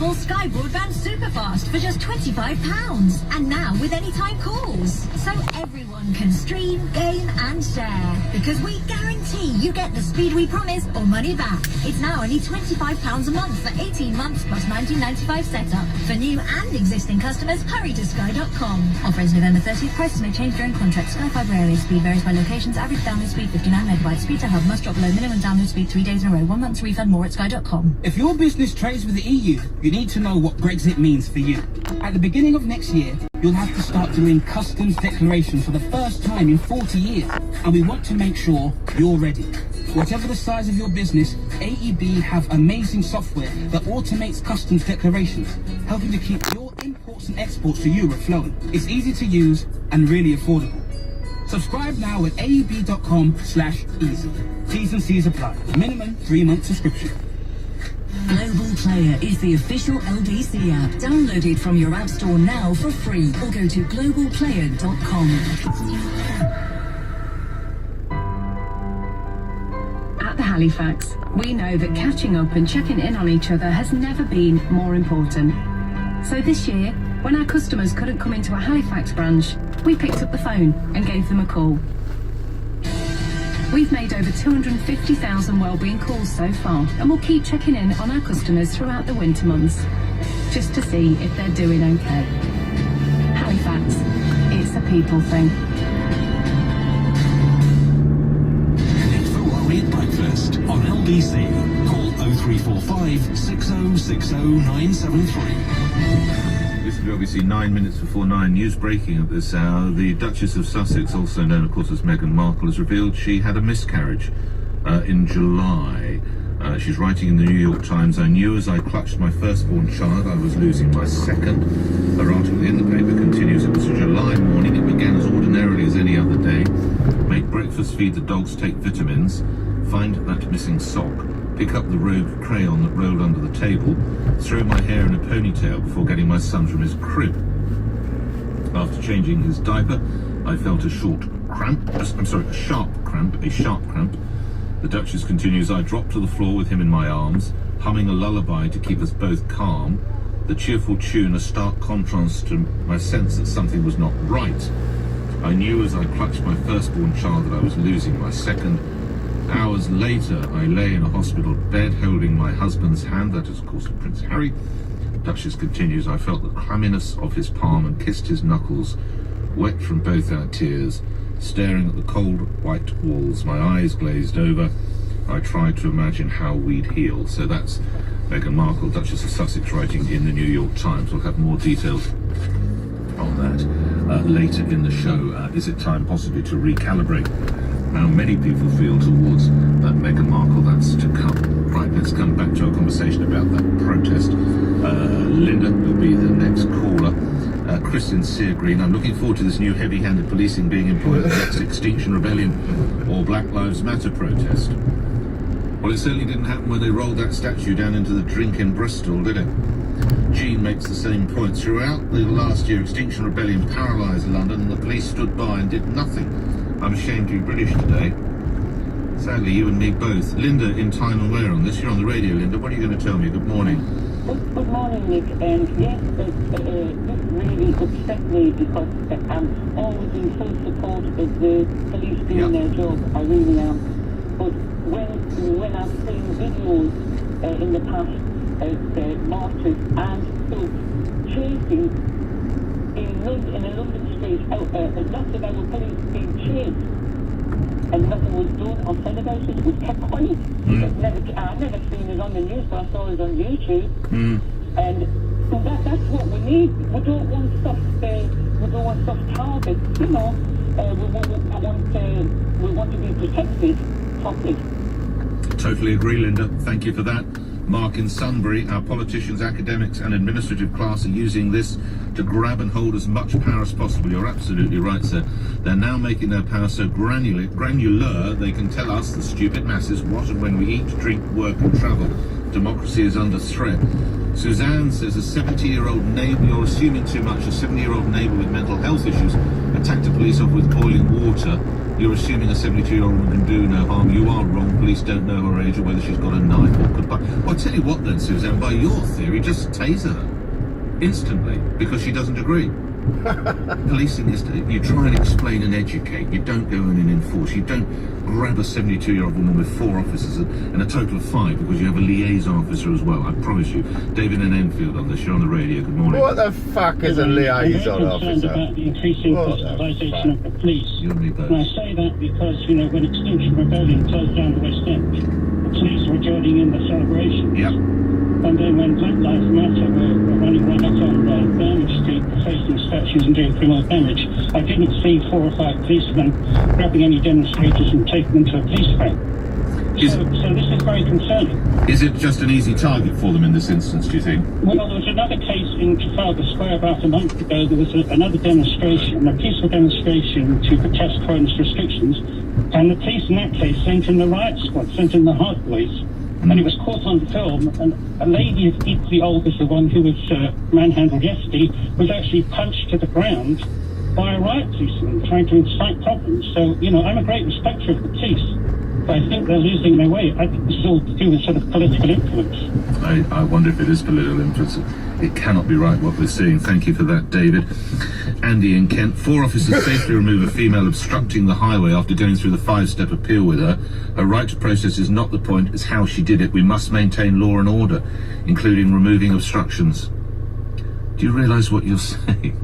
affordable Sky Broadband Superfast for just £25. And now with anytime calls. So everyone can stream, game and share. Because we guarantee you get the speed we promise or money back. It's now only £25 a month for 18 months plus £19.95 setup. For new and existing customers, hurry to sky.com. Offer ends November 30th. Prices may change during contract. Sky Fibre area speed varies by locations. Average download speed 59 megabytes. Speed to hub must drop below minimum download speed 3 days in a row. 1 month's refund more at sky.com. If your business trades with the EU, you need to know what Brexit means for you. At the beginning of next year, you'll have to start doing customs declarations for the first time in 40 years. And we want to make sure you're ready. Whatever the size of your business, AEB have amazing software that automates customs declarations, helping to keep your imports and exports to Europe flowing. It's easy to use and really affordable. Subscribe now at aeb.com/easy. T's and C's apply. Minimum 3-month subscription. Global Player is the official LBC app. Download it from your app store now for free or go to globalplayer.com. At the Halifax, we know that catching up and checking in on each other has never been more important. So this year, when our customers couldn't come into a Halifax branch, we picked up the phone and gave them a call. We've made over 250,000 wellbeing calls so far, and we'll keep checking in on our customers throughout the winter months, just to see if they're doing okay. Halifax, it's a people thing. Info Worried Breakfast on LBC. Call 0345 6060 973. This is obviously 9 minutes before 9. News breaking at this hour. The Duchess of Sussex, also known of course as Meghan Markle, has revealed she had a miscarriage in July. She's writing in the New York Times, "I knew as I clutched my firstborn child I was losing my second." Her article in the paper continues, "It was a July morning. It began as ordinarily as any other day. Make breakfast, feed the dogs, take vitamins, find that missing sock, pick up the rogue crayon that rolled under the table, throw my hair in a ponytail before getting my son from his crib. After changing his diaper, I felt a sharp cramp. The Duchess continues, "I dropped to the floor with him in my arms, humming a lullaby to keep us both calm. The cheerful tune, a stark contrast to my sense that something was not right. I knew as I clutched my firstborn child that I was losing my second. Hours later, I lay in a hospital bed holding my husband's hand," that is of course Prince Harry. Duchess continues, "I felt the clamminess of his palm and kissed his knuckles, wet from both our tears. Staring at the cold white walls, my eyes glazed over. I tried to imagine how we'd heal." So that's Meghan Markle, Duchess of Sussex, writing in the New York Times. We'll have more details on that later in the show. Is it time possibly to recalibrate how many people feel towards Meghan Markle? That's to come. Right, let's come back to our conversation about that protest. Linda will be the next caller. Chris in Sear Green, "I'm looking forward to this new heavy-handed policing being employed at the next Extinction Rebellion or Black Lives Matter protest." Well, it certainly didn't happen when they rolled that statue down into the drink in Bristol, did it? Jean makes the same point. "Throughout the last year, Extinction Rebellion paralysed London and the police stood by and did nothing. I'm ashamed to be British today." Sadly, you and me both. Linda in Time and Where on this. You're on the radio, Linda. What are you going to tell me? Good morning. Good morning, Nick. And yes, this really upset me because I'm always in full support of the police doing their job. I really am. But when I've seen videos in the past of marchers and thugs chasing in a London street, lots of our police being chased, and nothing was done or said about it. It was kept quiet. I've never seen it on the news, but I saw it on YouTube. And that's what we need. We don't want soft targets. You know, we want to be protected properly. Totally agree, Linda. Thank you for that. Mark in Sunbury, "Our politicians, academics and administrative class are using this to grab and hold as much power as possible." You're absolutely right, sir. They're now making their power so granular they can tell us, the stupid masses, what and when we eat, drink, work and travel. Democracy is under threat. Suzanne says, "A 70-year-old neighbour," you're assuming too much, "a 70-year-old neighbour with mental health issues attacked a police officer with boiling water You're assuming a 72-year-old woman can do no harm. You are wrong. Police don't know her age or whether she's got a knife or could buy. Well, I tell you what then, Suzanne, by your theory, just taser her instantly because she doesn't agree. Policing is, you try and explain and educate. You don't go in and enforce. You don't grab a 72-year-old woman with 4 officers and a total of 5 because you have a liaison officer as well. I promise you. David in Enfield on this. You're on the radio. Good morning. What the fuck is a liaison I'm officer? about the increasing hospitalisation of the police. You and me both. And I say that because, you know, when Extinction Rebellion closed down the West End, the police were joining in the celebration. Yep. And then when Black Lives Matter were running right on Downing Street, facing statues and doing criminal damage, I didn't see 4 or 5 policemen grabbing any demonstrators and taking them to a police van. So this is very concerning. Is it just an easy target for them in this instance, do you think? Well, there was another case in Trafalgar Square about a month ago. There was another demonstration, a peaceful demonstration to protest coroner's restrictions, and the police in that case sent in the riot squad, sent in the hard boys. And it was caught on film, and a lady as equally old as the one who was manhandled yesterday was actually punched to the ground by a riot policeman trying to incite problems. So, you know, I'm a great respecter of the police, but I think they're losing their way. I think this is all to do with sort of political influence. I wonder if it is political influence. It cannot be right what we're seeing. Thank you for that, David. Andy in Kent. 4 officers safely remove a female obstructing the highway after going through the 5-step appeal with her. Her right to protest is not the point, it's how she did it. We must maintain law and order, including removing obstructions. Do you realise what you're saying?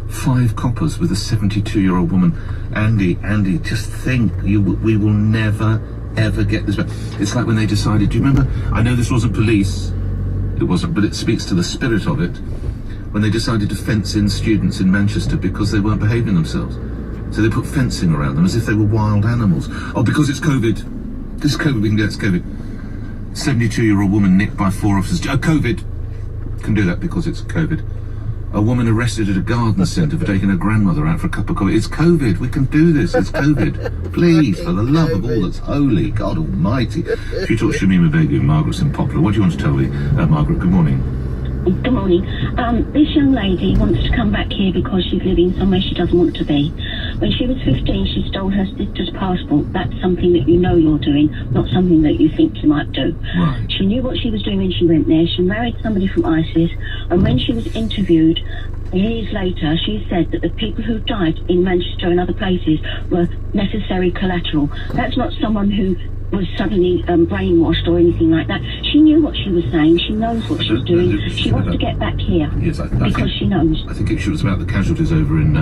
5 coppers with a 72-year-old woman. Andy, just think, we will never, ever get this back. It's like when they decided, do you remember, I know this wasn't police, it wasn't, but it speaks to the spirit of it, when they decided to fence in students in Manchester because they weren't behaving themselves. So they put fencing around them as if they were wild animals. Oh, because it's COVID. This is COVID, we can get it's COVID. 72-year-old woman nicked by 4 officers. COVID. Can do that because it's COVID. A woman arrested at a garden centre for taking her grandmother out for a cup of coffee. It's COVID. We can do this. It's COVID. Please, for the love of all that's holy, God Almighty. If you talk to Shamima Begum, Margaret's in Poplar. What do you want to tell me, Margaret? Good morning. Good morning. This young lady wants to come back here because she's living somewhere she doesn't want to be. When she was 15, she stole her sister's passport. That's something that you know you're doing, not something that you think you might do. Right. She knew what she was doing when she went there. She married somebody from ISIS, and when she was interviewed years later, she said that the people who died in Manchester and other places were necessary collateral. That's not someone who was suddenly brainwashed or anything like that. She knew what she was saying. She knows what she's doing. She wants to get back here. Yes, because she knows. I think it was about the casualties over in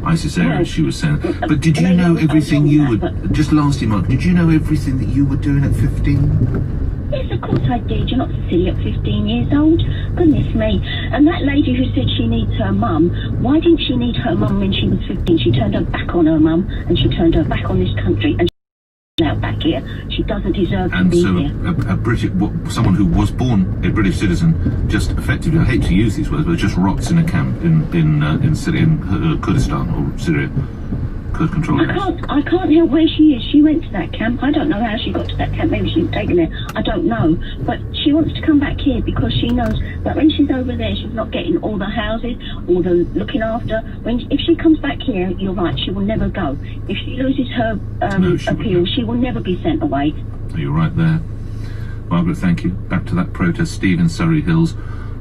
ISIS areas, Well, she was saying. But did you know everything you would... Just lastly, Mark, did you know everything that you were doing at 15? Yes, of course I did. You're not silly at 15 years old. Goodness me. And that lady who said she needs her mum, why didn't she need her mum when she was 15? She turned her back on her mum, and she turned her back on this country, and now back here. She doesn't deserve to be here. A British, someone who was born a British citizen, just effectively, I hate to use these words, but just rots in a camp in Syria, in Kurdistan or Syria, Kurd-controlled areas. I can't help where she is. She went to that camp. I don't know how she got to that camp. Maybe she was taken there. I don't know. But she wants to come back here because she knows that when she's over there, she's not getting all the houses, all the looking after. If she comes back here, you're right, she will never go. If she loses her appeal, she will never be sent away. You're right there. Margaret, thank you. Back to that protest. Steve in Surrey Hills.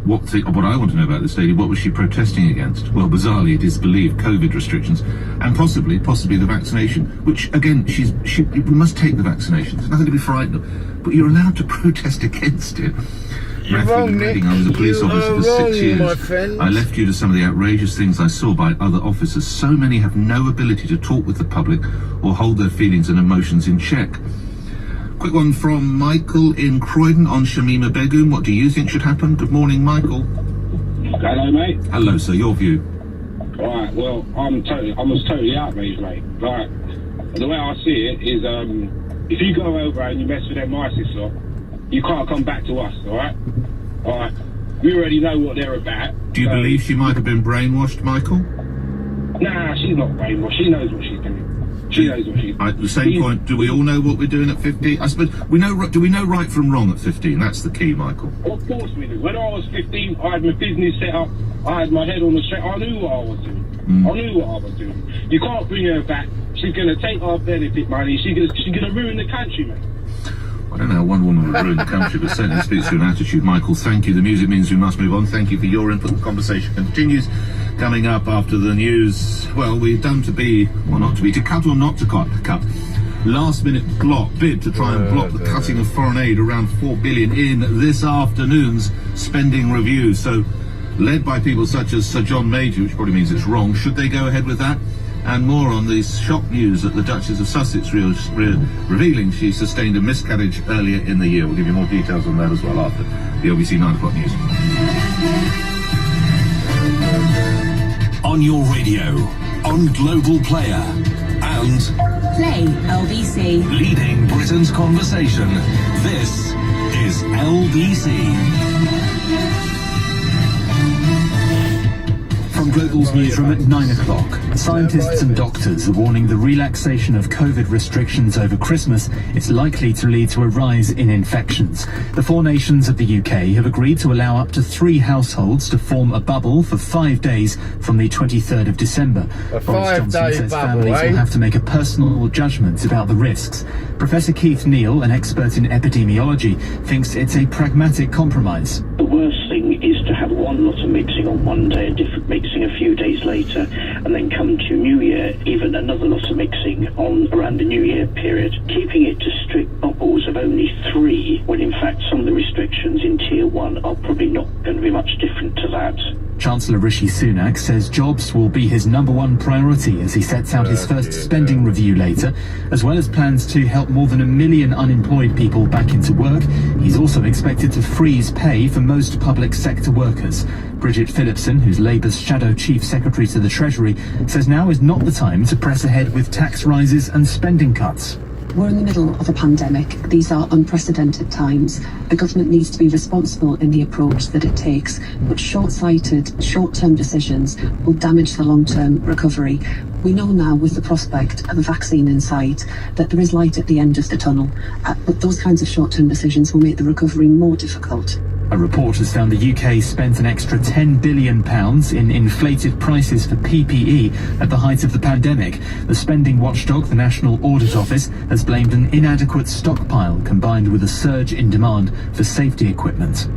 What I want to know about this lady, what was she protesting against? Well, bizarrely, it is believed COVID restrictions and possibly the vaccination, which, again, we must take the vaccination. There's nothing to be frightened of. But you're allowed to protest against it. You're wrong, Nick. I was a police officer for 6 years. My friend. I left you to some of the outrageous things I saw by other officers. So many have no ability to talk with the public or hold their feelings and emotions in check. Quick one from Michael in Croydon on Shamima Begum. What do you think should happen? Good morning, Michael. Hello, mate. Hello, sir. Your view. Right, well, I was totally outraged, mate. Right, the way I see it is, if you go over and you mess with them ISIS lot, you can't come back to us, alright? Alright, we already know what they're about. Do you believe she might have been brainwashed, Michael? Nah, she's not brainwashed. She knows what she's doing. She knows what she's doing. At the same point, do we all know what we're doing at 15? I suppose do we know right from wrong at 15? That's the key, Michael. Of course we do. When I was 15, I had my business set up. I had my head on the straight. I knew what I was doing. I knew what I was doing. You can't bring her back. She's going to take our benefit money. She's going to ruin the country, man. I don't know how one woman would ruin the country, but certainly speaks to an attitude. Michael, thank you. The music means we must move on. Thank you for your input. The conversation continues. Coming up after the news, well, we've done to be, or not to be, to cut or not to cut. Last minute bid to try and block the cutting of foreign aid, around $4 billion in this afternoon's spending review. So, led by people such as Sir John Major, which probably means it's wrong. Should they go ahead with that? And more on this shock news that the Duchess of Sussex revealing she sustained a miscarriage earlier in the year. We'll give you more details on that as well after the OBC 9 o'clock news. On your radio, on Global Player, and Play LBC. leading Britain's conversation. This is LBC. From Global's newsroom at 9 o'clock, scientists and doctors are warning the relaxation of COVID restrictions over Christmas is likely to lead to a rise in infections. The 4 nations of the UK have agreed to allow up to 3 households to form a bubble for 5 days from the 23rd of December. Boris Johnson says families will have to make a personal judgment about the risks. Professor Keith Neal, an expert in epidemiology, thinks it's a pragmatic compromise. The worst thing is to have one lot of mixing on one day, a different mixing a few days later, and then come to New Year, even another lot of mixing on around the New Year period. Keeping it to strict bubbles of only 3, when in fact some of the restrictions in Tier 1 are probably not going to be much different to that. Chancellor Rishi Sunak says jobs will be his #1 priority as he sets out his first spending review later, as well as plans to help more than 1 million unemployed people back into work. He's also expected to freeze pay for most public sector workers. Bridget Phillipson, who's Labour's shadow chief secretary to the Treasury, says now is not the time to press ahead with tax rises and spending cuts. We're in the middle of a pandemic. These are unprecedented times. The government needs to be responsible in the approach that it takes, but short-sighted, short-term decisions will damage the long-term recovery. We know now, with the prospect of a vaccine in sight, that there is light at the end of the tunnel, but those kinds of short-term decisions will make the recovery more difficult. A report has found the UK spent an extra £10 billion in inflated prices for PPE at the height of the pandemic. The spending watchdog, the National Audit Office, has blamed an inadequate stockpile combined with a surge in demand for safety equipment.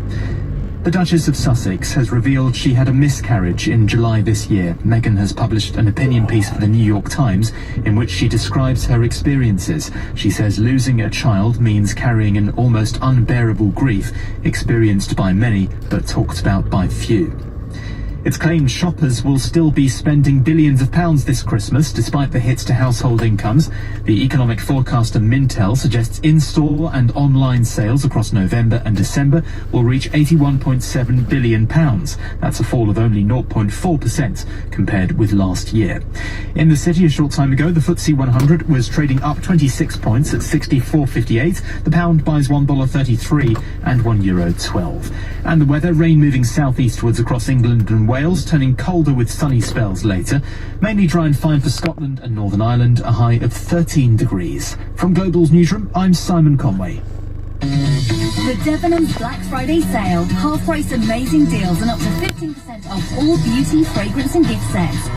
The Duchess of Sussex has revealed she had a miscarriage in July this year. Meghan has published an opinion piece for the New York Times in which she describes her experiences. She says losing a child means carrying an almost unbearable grief, experienced by many but talked about by few. It's claimed shoppers will still be spending billions of pounds this Christmas despite the hits to household incomes. The economic forecaster Mintel suggests in-store and online sales across November and December will reach £81.7 billion. That's a fall of only 0.4% compared with last year. In the city a short time ago, the FTSE 100 was trading up 26 points at 64.58. The pound buys $1.33 and €1.12. And the weather, rain moving southeastwards across England and Wales, turning colder with sunny spells later. Mainly dry and fine for Scotland and Northern Ireland, a high of 13 degrees. From Global's newsroom, I'm Simon Conway. The Debenhams Black Friday sale. Half price amazing deals and up to 15% off all beauty, fragrance and gift sets.